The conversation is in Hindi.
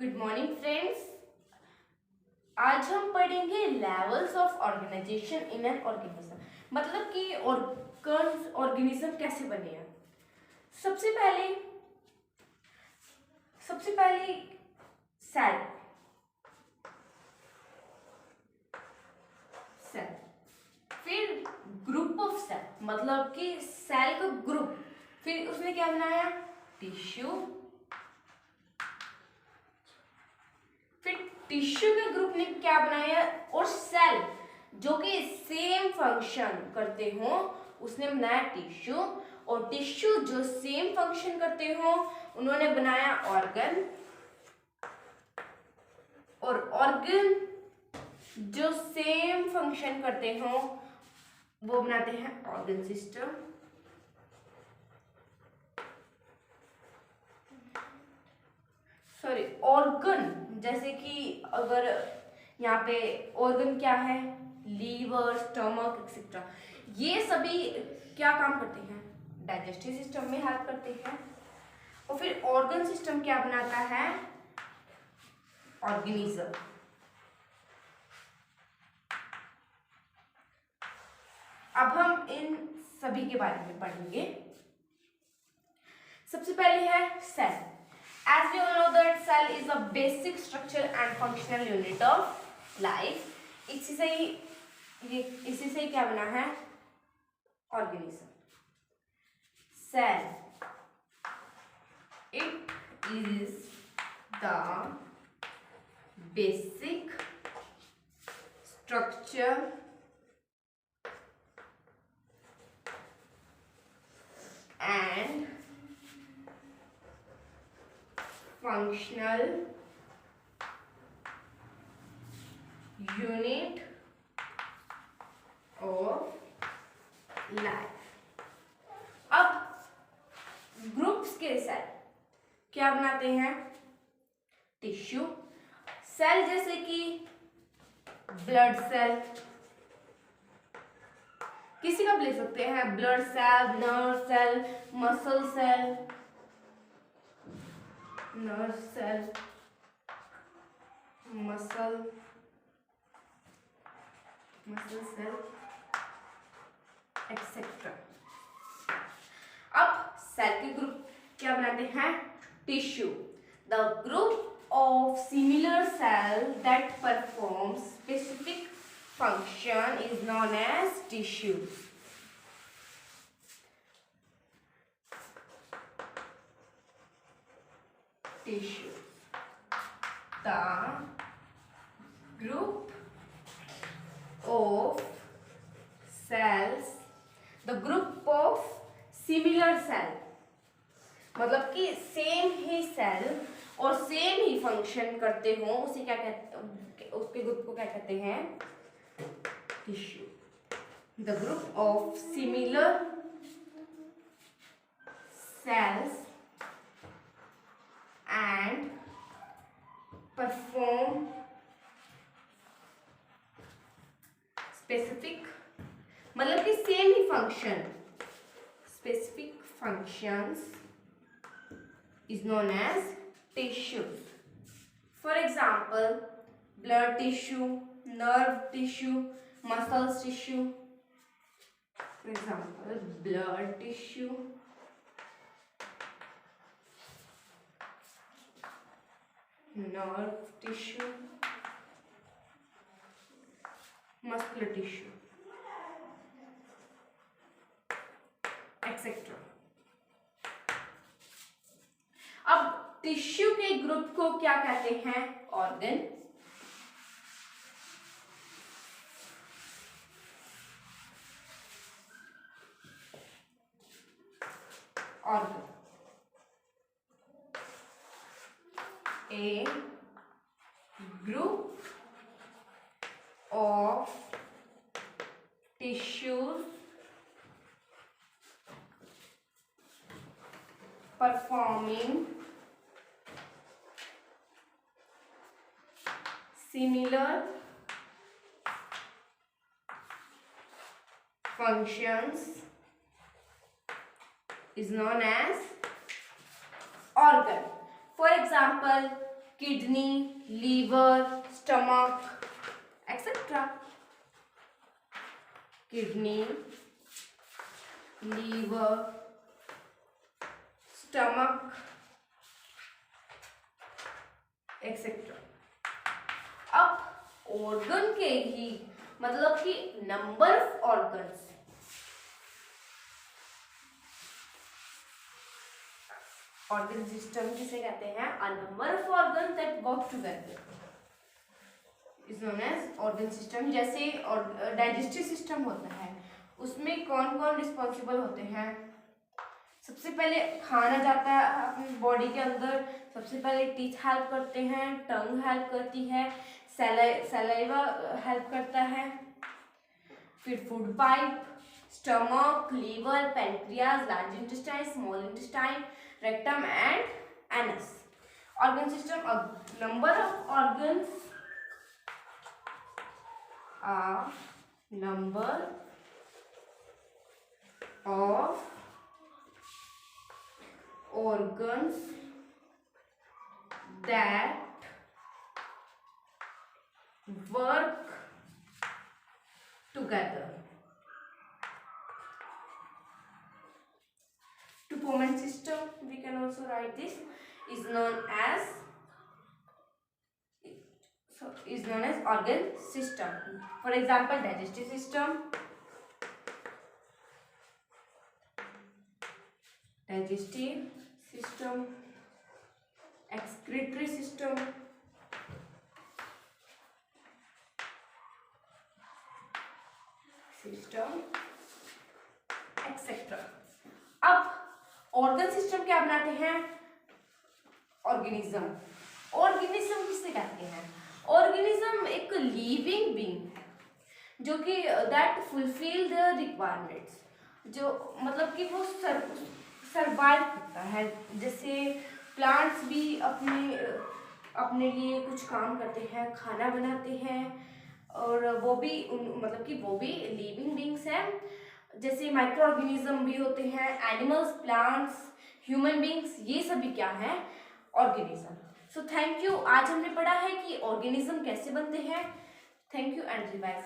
Good morning friends. आज हम पढ़ेंगे levels of organisation in an organism. मतलब कि ऑर्गेनिज्म कैसे बने हैं। सबसे पहले सेल सेल फिर ग्रुप ऑफ सेल, मतलब कि सेल का ग्रुप। फिर उसने क्या बनाया, टिश्यू। फिर टिश्यू के ग्रुप ने क्या बनाया, और सेल जो कि सेम फंक्शन करते हो उसने बनाया टिश्यू। और टिश्यू जो सेम फंक्शन करते हो उन्होंने बनाया ऑर्गन। और ऑर्गन जो सेम फंक्शन करते हो वो बनाते हैं ऑर्गन सिस्टम। सॉरी, ऑर्गन, जैसे कि अगर यहाँ पे ऑर्गन क्या है, लीवर, स्टमक एक्सेट्रा, ये सभी क्या काम करते हैं, डाइजेस्टिव सिस्टम में हेल्प करते हैं। और फिर ऑर्गन सिस्टम क्या बनाता है, ऑर्गेनिज्म। अब हम इन सभी के बारे में पढ़ेंगे। सबसे पहले है cell. As we all know that cell is a basic structure and functional unit of life. इसी से ही क्या बना है, organism. Cell, it is the basic structure and functional unit of life। अब ग्रुप्स के सेल क्या बनाते हैं, टिश्यू। सेल जैसे कि ब्लड सेल, किसी का भी ले सकते हैं, blood cell, nerve cell, muscle cell, nerve cell, muscle cell etcetera. अब सेल के ग्रुप क्या बनाते हैं, tissue. The group of similar cell that perform specific function is known as tissue. Tissue, the group of cells, the group of similar cell, मतलब कि सेम ही सेल और सेम ही फंक्शन करते हो उसे क्या कहते, उसके ग्रुप को क्या कहते हैं, tissue. The group of similar sales and perform specific, मतलब कि same he function, specific functions is known as tissues. For example, blood tissue, nerve tissue, muscle tissue. For example, blood tissue, nerve tissue, muscular tissue, etc. अब टिश्यू के ग्रुप को क्या कहते हैं, organ. Organ, a group of tissues performing similar functions is known as organ. For example, kidney, liver, stomach etcetera. Kidney, liver, stomach etcetera. अब ऑर्गन के ही मतलब कि number of organs, organ system जिसे कहते हैं a number of organ that work together is known as organ system. जैसे डाइजेस्टिव सिस्टम होता है, उसमें कौन कौन रिस्पॉन्सिबल होते हैं? सबसे पहले खाना जाता है अपनी बॉडी के अंदर, सबसे पहले टीथ हेल्प करते हैं, टंग हेल्प करती है, सलाइवा हेल्प करता है, फिर food pipe, stomach, liver, pancreas, large intestine, small intestine, rectum and anus. Organ system. अब number of organs, number of organs that work together to form a system. We can also write this is known as organ system. For example, digestive system, excretory system, etcetera. अब ऑर्गन सिस्टम क्या बनाते हैं? ऑर्गेनिज्म। ऑर्गेनिज्म किसे कहते हैं? ऑर्गेनिज्म एक लिविंग बीइंग है जो कि दैट फुलफिल द रिक्वायरमेंट्स, जो मतलब कि वो सर्वाइव करता है। जैसे प्लांट्स भी अपने लिए कुछ काम करते हैं, खाना बनाते हैं, और वो भी मतलब कि वो भी लिविंग बीइंग्स हैं। जैसे माइक्रो ऑर्गेनिज्म भी होते हैं, एनिमल्स, प्लांट्स, ह्यूमन बीइंग्स, ये सभी क्या है? ऑर्गेनिज्म। So thank you. आज हमने पढ़ा है कि ऑर्गेनिज्म कैसे बनते हैं। Thank you and revise.